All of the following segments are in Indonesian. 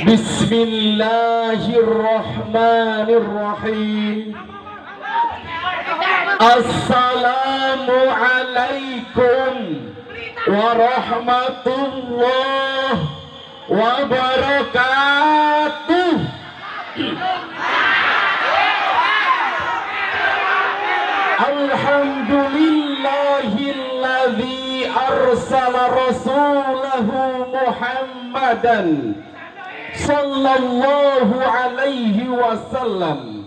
Bismillahirrahmanirrahim. Assalamualaikum warahmatullahi wabarakatuh. Alhamdulillahilladzi arsala rasulahu Muhammadan sallallahu alaihi wasallam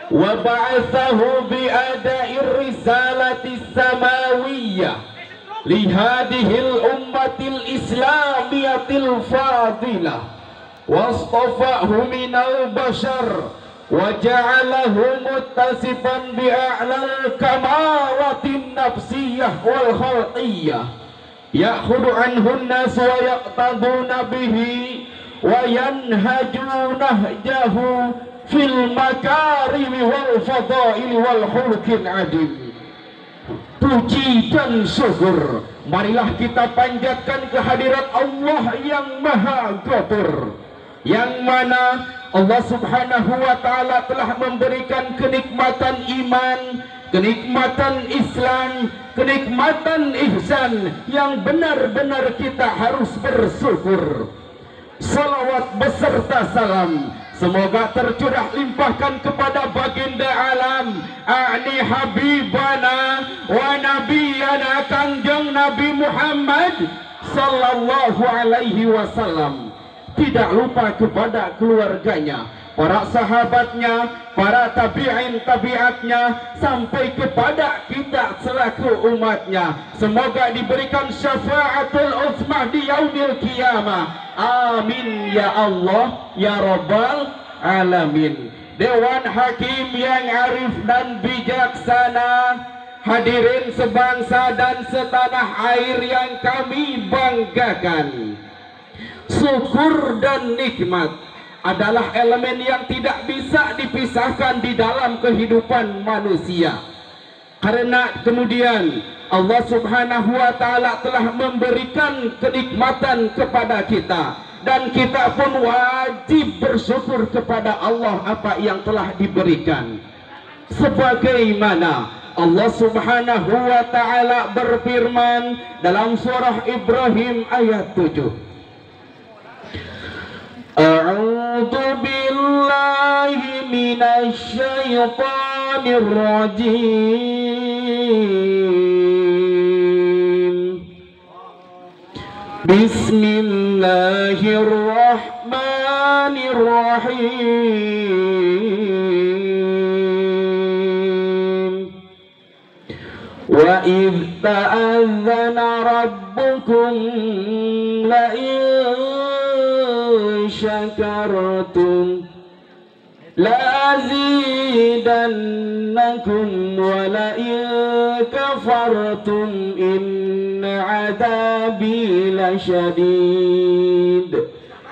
wa ba'athahu bi ada'ir risalatis samawiyyah li hadhil ummatil islamiyatil fadilah wastafahu minal bashar wa ja'alahu muttasifan bi a'lal kamalatin nafsiyyah wal khalqiyyah ya'khudhu anhu an-nas wa yaqtaduna bihi wa yanhaju nahjahu fil makarimi wal fadaili wal khuluqin adim. Puji dan syukur marilah kita panjatkan kehadirat Allah yang Maha Ghafur, yang mana Allah Subhanahu wa Ta'ala telah memberikan kenikmatan iman, kenikmatan Islam, kenikmatan ihsan yang benar-benar kita harus bersyukur. Salawat beserta salam semoga tercurah limpahkan kepada baginda alam a'ni habibana wa nabiyana Kanjeng Nabi Muhammad sallallahu alaihi wasallam. Tidak lupa kepada keluarganya, para sahabatnya, para tabi'in tabi'atnya, sampai kepada kita selaku umatnya. Semoga diberikan syafaatul uzmah di yaumil qiyamah. Amin ya Allah ya Rabbal alamin. Dewan Hakim yang arif dan bijaksana, hadirin sebangsa dan setanah air yang kami banggakan, syukur dan nikmat adalah elemen yang tidak bisa dipisahkan di dalam kehidupan manusia. Karena kemudian Allah Subhanahu wa Ta'ala telah memberikan kenikmatan kepada kita, dan kita pun wajib bersyukur kepada Allah apa yang telah diberikan. Sebagaimana Allah Subhanahu wa Ta'ala berfirman dalam surah Ibrahim ayat 7, A'udzu billahi minasy syaithanir rajim. Bismillahirrahmanirrahim. Wa idh ta'adzana rabbukum la syakartum la azidannakum wa la kafartum inna adabi lasyadid.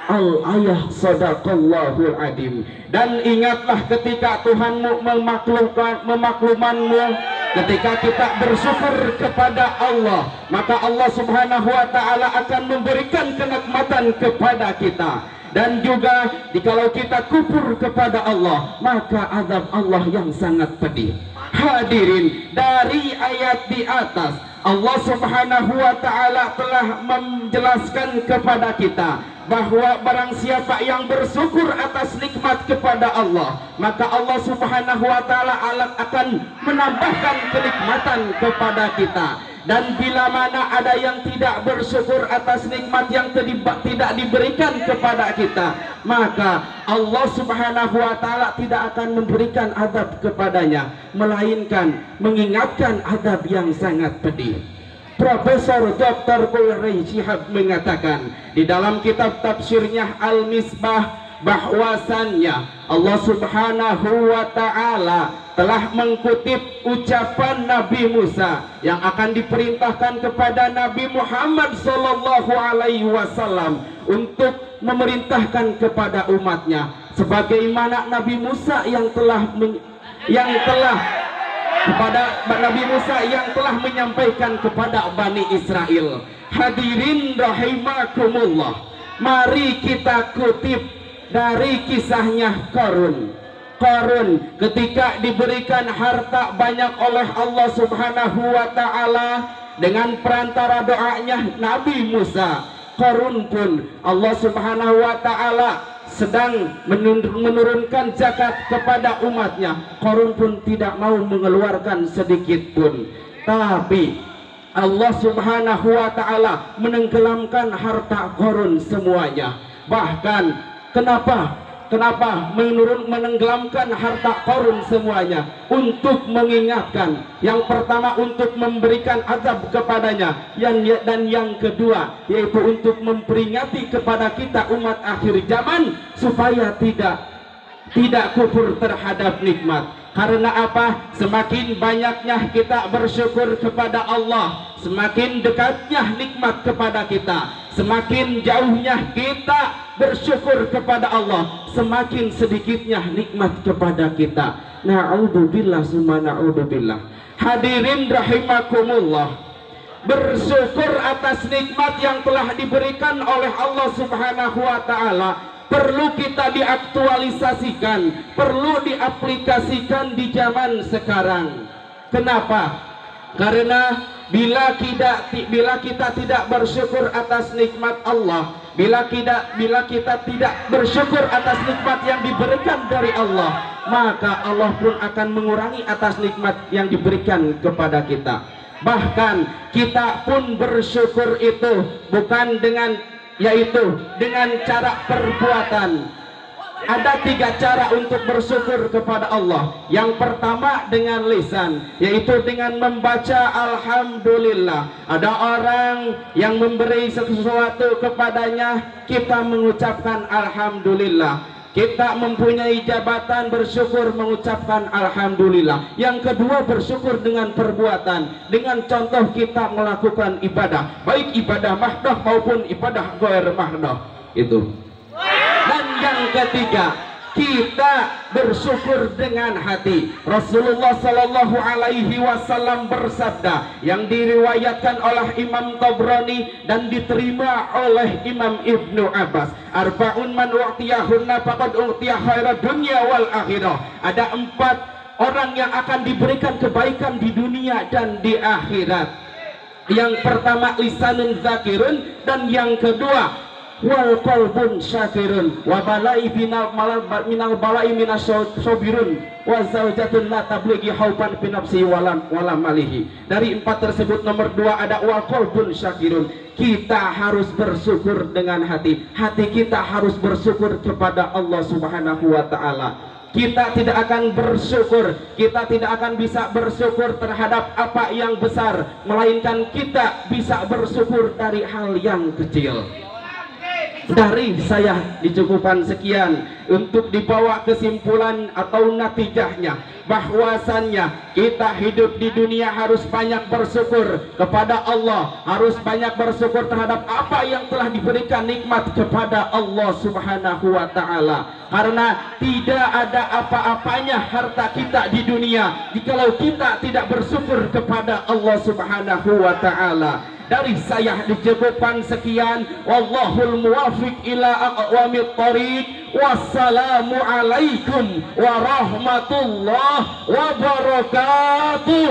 Al-ayah sadaqallahul adim. Dan ingatlah ketika Tuhanmu memaklumanmu, ketika kita bersyukur kepada Allah, maka Allah Subhanahu wa Ta'ala akan memberikan kenikmatan kepada kita. Dan juga jikalau kita kufur kepada Allah, maka azab Allah yang sangat pedih. Hadirin, dari ayat di atas Allah Subhanahu wa Ta'ala telah menjelaskan kepada kita bahwa barang siapa yang bersyukur atas nikmat kepada Allah, maka Allah Subhanahu wa Ta'ala akan menambahkan kenikmatan kepada kita. Dan bila mana ada yang tidak bersyukur atas nikmat yang tidak diberikan kepada kita, maka Allah Subhanahu wa Ta'ala tidak akan memberikan azab kepadanya, melainkan mengingatkan azab yang sangat pedih. Profesor Dr. Quraish Shihab mengatakan di dalam kitab tafsirnya Al-Misbah bahwasannya Allah Subhanahu wa Ta'ala telah mengutip ucapan Nabi Musa yang akan diperintahkan kepada Nabi Muhammad sallallahu alaihi wasallam untuk memerintahkan kepada umatnya, sebagaimana Nabi Musa yang telah menyampaikan kepada Bani Israel. Hadirin rahimakumullah, Mari kita kutip dari kisahnya Qarun. Qarun ketika diberikan harta banyak oleh Allah Subhanahu wa taala dengan perantara doanya Nabi Musa, Qarun pun Allah Subhanahu wa taala sedang menurunkan zakat kepada umatnya. Qarun pun tidak mau mengeluarkan sedikit pun, tapi Allah Subhanahu wa taala menenggelamkan harta Qarun semuanya. Bahkan kenapa menenggelamkan harta Qarun semuanya? Untuk mengingatkan, yang pertama untuk memberikan azab kepadanya, dan yang kedua yaitu untuk memperingati kepada kita umat akhir zaman supaya tidak kufur terhadap nikmat. Karena apa? Semakin banyaknya kita bersyukur kepada Allah, semakin dekatnya nikmat kepada kita. Semakin jauhnya kita bersyukur kepada Allah, semakin sedikitnya nikmat kepada kita. Na'udzubillah summa na'udzubillah. Hadirin rahimakumullah, bersyukur atas nikmat yang telah diberikan oleh Allah Subhanahu wa taala perlu kita diaktualisasikan, perlu diaplikasikan di zaman sekarang. Kenapa? Karena bila kita tidak bersyukur atas nikmat Allah, bila kita tidak bersyukur atas nikmat yang diberikan dari Allah, maka Allah pun akan mengurangi atas nikmat yang diberikan kepada kita. Bahkan kita pun bersyukur itu bukan dengan cara perbuatan. Ada 3 cara untuk bersyukur kepada Allah. Yang pertama dengan lisan, yaitu dengan membaca alhamdulillah. Ada orang yang memberi sesuatu kepadanya, kita mengucapkan alhamdulillah. Kita mempunyai jabatan, bersyukur mengucapkan alhamdulillah. Yang kedua bersyukur dengan perbuatan, dengan contoh kita melakukan ibadah, baik ibadah mahdoh maupun ibadah ghair mahdoh itu. Dan yang ketiga, kita bersyukur dengan hati. Rasulullah Sallallahu Alaihi Wasallam bersabda yang diriwayatkan oleh Imam Tabrani dan diterima oleh Imam Ibnu Abbas, arba'un man u'tiyahunna faqad u'tiya khairat dunya wal akhirah. Ada 4 orang yang akan diberikan kebaikan di dunia dan di akhirat. Yang pertama lisanun zakirun, dan yang kedua wal qalbun syakirun wa balai minal balai minas sobirun wa zaujatun la tablighi hauban fi nafsi wala malihi. Dari 4 tersebut nomor 2 ada wal qalbun syakirun. Kita harus bersyukur dengan hati. Hati kita harus bersyukur kepada Allah Subhanahu wa taala. Kita tidak akan bersyukur, kita tidak akan bisa bersyukur terhadap apa yang besar, melainkan kita bisa bersyukur dari hal yang kecil. Dari saya dicukupkan sekian untuk dibawa kesimpulan atau natijahnya, bahwasannya kita hidup di dunia harus banyak bersyukur kepada Allah, harus banyak bersyukur terhadap apa yang telah diberikan nikmat kepada Allah Subhanahu wa taala. Karena tidak ada apa-apanya harta kita di dunia jikalau kita tidak bersyukur kepada Allah Subhanahu wa taala. Dari saya dicukupkan sekian. Wallahul muwafiq ila aqwamit thoriq. Wassalamu alaikum warahmatullahi wabarakatuh.